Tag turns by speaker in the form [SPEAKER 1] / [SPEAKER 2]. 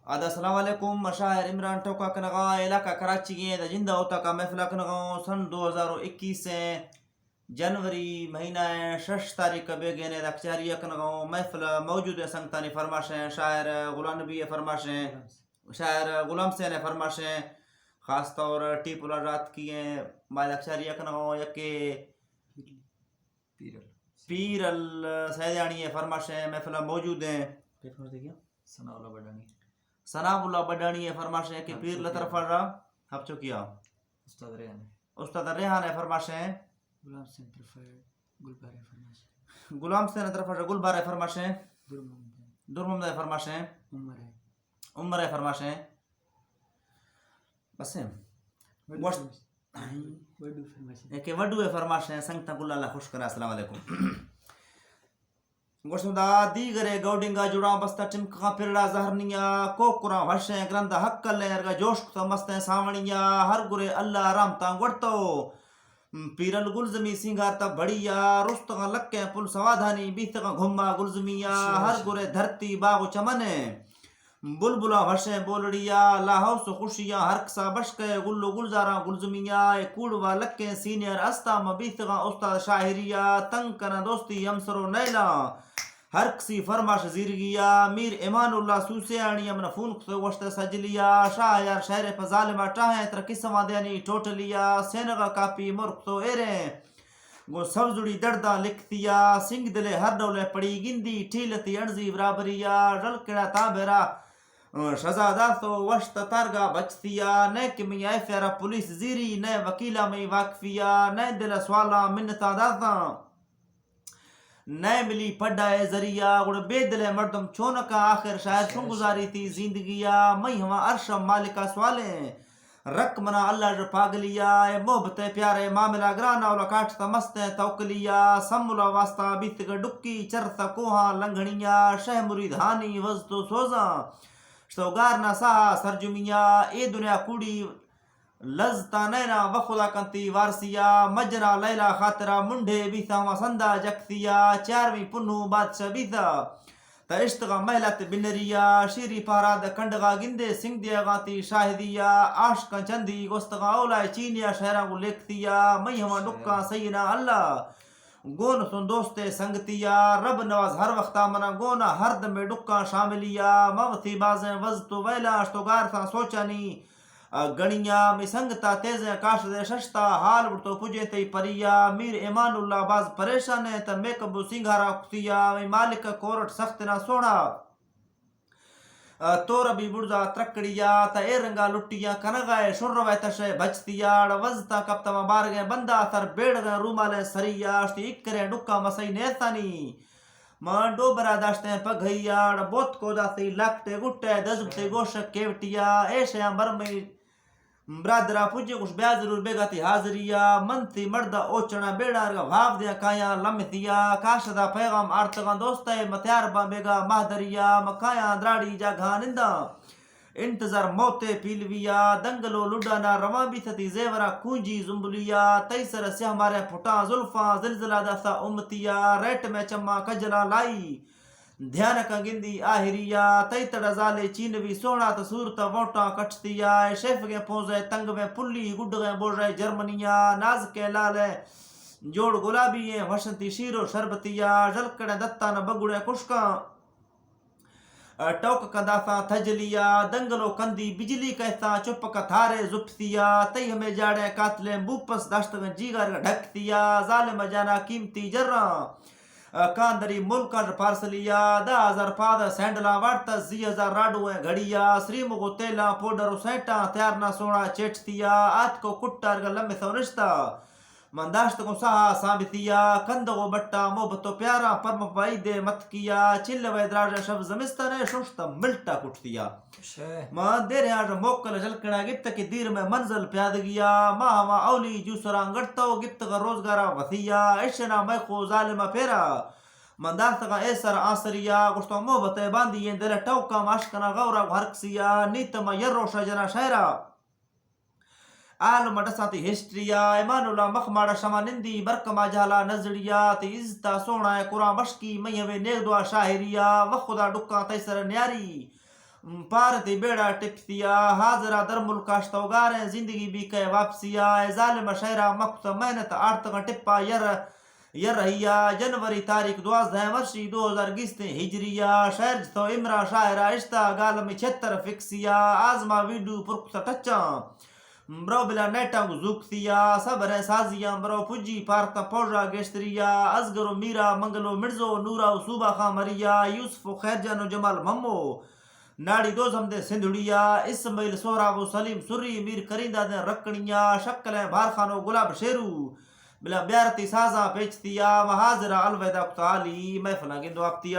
[SPEAKER 1] السلام علیکم مشاہر عمران ٹوکا کنگا علاقہ کراچی کے دا جندہ ہوتا کا محفلہ کنگا سن 2021 سے جنوری مہینہ 6 تاریخ کا بیگینے دا کچاریہ کنگا محفلہ موجود ہے سنگتانی فرماشیں شاعر غلام نبی فرماشیں شاعر غلام سے نے فرماشیں خاص طور ٹیپ اللہ رات کی ہیں مائدہ کچاریہ کنگا یکے پیر السیدیانی فرماشیں محفلہ موجود ہیں
[SPEAKER 2] ثناء اللہ بڈانی
[SPEAKER 1] ثناء اللہ بڈانی فرماشیں کہ پیر لطرف رہا ہب چکیا
[SPEAKER 2] استاد ریحان
[SPEAKER 1] استاد ریحان فرماشیں
[SPEAKER 2] غلام حسین طرف گلبار فرماشیں
[SPEAKER 1] غلام حسین طرف گلبار فرماشیں درمحمد فرماشیں عمر فرماشیں بس کہ وڈو فرماشیں سنگتا گل اللہ خوش کرا السلام علیکم گوشتہ دیگرے گوڈنگا جڑا بستا ٹمکا پھرڑا زہرنیا کوکرا وشیں گرندہ حق لیں ارگا جوش کتا مستیں ساونیا ہر گرے اللہ رامتا گوڑتو پیرل گلزمی سنگارتا بڑیا رستگا لکیں پل سوادھانی بیتگا گھما گلزمیا ہر گرے دھرتی باغ چمنے بلبلا وشیں بولڑیا لاہوس خوشیا ہر کسا بشکے گلو گلزارا گلزمیا کوڑوا لکیں سینئر استام بیتگا استاد شاہریا تنگ کنا دوستی یمسرو نیلا ہر کسی فرماش زیرگیا میر ایمان اللہ سوسیانی امن فون کتو وشت سجلیا شاہ یار شہر پہ ظالمہ ٹاہیں تر قسمہ دیانی ٹوٹلیا سینگا کاپی مرکتو ایریں گو سبزڑی دردہ لکھتیا سنگ دلے ہر ڈولے پڑی گندی ٹھیلتی انزی برابریا رلکڑا تابرا شہزادہ تو وشت تارگا بچتیا نئے کمی آئے فیرا پولیس زیری نئے وکیلہ میں واقفیا نئے دل سوالا منتا داتا نئے ملی پڑھائے ذریعہ گوڑ بے دل مردم چونکا آخر شاید شن گزاری تھی زندگیا مئی ہما عرشم مالکہ سوالیں رک منا اللہ جو پاگلیا اے محبت پیارے معاملہ گرانا اولا کاٹتا مستیں توکلیا سمولا واسطہ بیتگ ڈکی چرتا کوہاں لنگھنیا شہ مرید ہانی وزتو سوزاں شتوگارنا ساہا سرجمیا اے دنیا کوڑی لذتا نینا وخدا کنتی وارسیا مجرا لیلا خاطرہ منڈے بیتا ہوا سندہ جکتیا چارویں پنو بادشاہ بیتا تا اشتغا محلت بنریا شیری پاراد کنڈغا گندے سنگ دیا غاتی شاہدیا عاشقا چندی گوستغا اولائے چینیا شہرہ کو لکھتیا مئی ہوا ڈکا سینا اللہ گون سن دوستے سنگتیا رب نواز ہر وقتا منا گونا ہر دم ڈکا شاملیا موتی بازیں وزتو ویلا اشتوگار تھا سوچانی گنیا میں سنگتا تیزیں کاش دے ششتا حال بڑتو پجے تی پریا میر ایمان اللہ باز پریشان ہے تا میں کبو سنگھارا کتیا میں مالک کورٹ سخت نہ سوڑا تو ربی بڑزا ترکڑیا تا اے رنگا لٹیا کنگائے شر روائے تشے بچتیا وزتا کب تما بار گئے بندہ تر بیڑ گئے رومالے سریا اشتی اکرے ڈکا مسئی نیتانی ماں ڈو برا داشتے ہیں پگھیا بوت کو داتی لکتے گٹے دزبتے گوشک کیوٹیا اے شیاں برمی برادرہ پجے کچھ بیا ضرور بیگاتی حاضریا منتی مردہ اوچنا بیڑا رگا بھاو دیا کائیاں لمتیا کاشدہ پیغام آرتگان دوستے متیار با بیگا مہدریا مکائیاں دراڑی جا گھانندہ انتظار موتے پیلویا دنگلو لڈانا روان بھی تھتی زیورہ کونجی زمبلیا تیسر سے ہمارے پھٹا زلفاں زلزلہ دسا امتیا ریٹ میں چما کجلا لائی دھیان کا گندی آہریا تیتڑ زالے چینوی سونا تصورتا ووٹا کٹتیا شیف کے پوزے تنگ میں پلی گڈ گئے بول رہے جرمنیا ناز کے لالے جوڑ گلابی ہیں وشنتی شیرو شربتیا جلکڑے دتا نہ بگڑے کشکاں ٹوک کنداسا تھجلیا دنگلو کندی بجلی کہتا چپ کا تھارے زپتیا تی ہمیں جاڑے قاتلیں بوپس داشتگن جیگر ڈھکتیا ظالم جانا قیمتی جرہ کاندری ملکا پارسلیا 10,000 پاد سینڈلا وارتا 10,000 راڈویں گھڑیا سریم کو تیلا پوڈر سینٹا تیارنا سونا چیٹتیا آت کو کٹار کا لمبے سونشتا منداشت کو سہا ثابتیا کندگو بٹا محبتو پیارا پرم پائی دے مت کیا چل ویدراج شب زمستان شوشتا ملٹا کٹتیا ماں دیر آج موکل جلکڑا گپت کی دیر میں منزل پیاد گیا ماں ہما اولی جو سرانگڑتو گپت کا روزگارا وثیا اشنا میں خو ظالمہ پیرا منداشت کا ایسر آسریا گشتو محبت باندی دل ٹوکا ماشکنا غورا گھرکسیا نیتما یروشا جنا شہرہ عالم ڈساتی ہسٹریا ایمان اللہ مخماڑا شما نندی برکما جہلا نزڑیا تی عزتا سونا قرآن بشکی میوے نیگ دعا شاہریا وخدا ڈکا تیسر نیاری پارتی بیڑا ٹپتیا حاضرہ در ملکاش توگاریں زندگی بھی کہ واپسیا ظالم شہرہ مکت محنت آرتگا ٹپا یر رہیا جنوری تاریخ 12 ورشی 2020 ہجریہ شہر جتو امرا شاعرہ اشتہ گال میں 76 فکسیا آزما ویڈو پرکتا ٹچاں برو بلا نیٹا گزوکتیا صبر سازیاں برو پجی پارتا پوجا گشتریا ازگرو میرا منگلو مرزو نورا صوبہ خان مریا یوسف و خیر جانو جمال ممو ناڑی دو زمدے سندھڑیا اسماعیل سہراب و سلیم سری میر کرندہ دیں رکڑیاں شکلیں بھارخانو گلاب شیرو بلا بیارتی سازاں پیچتیا و حاضرہ الوداع کتالی محفلہ گندو آپتیا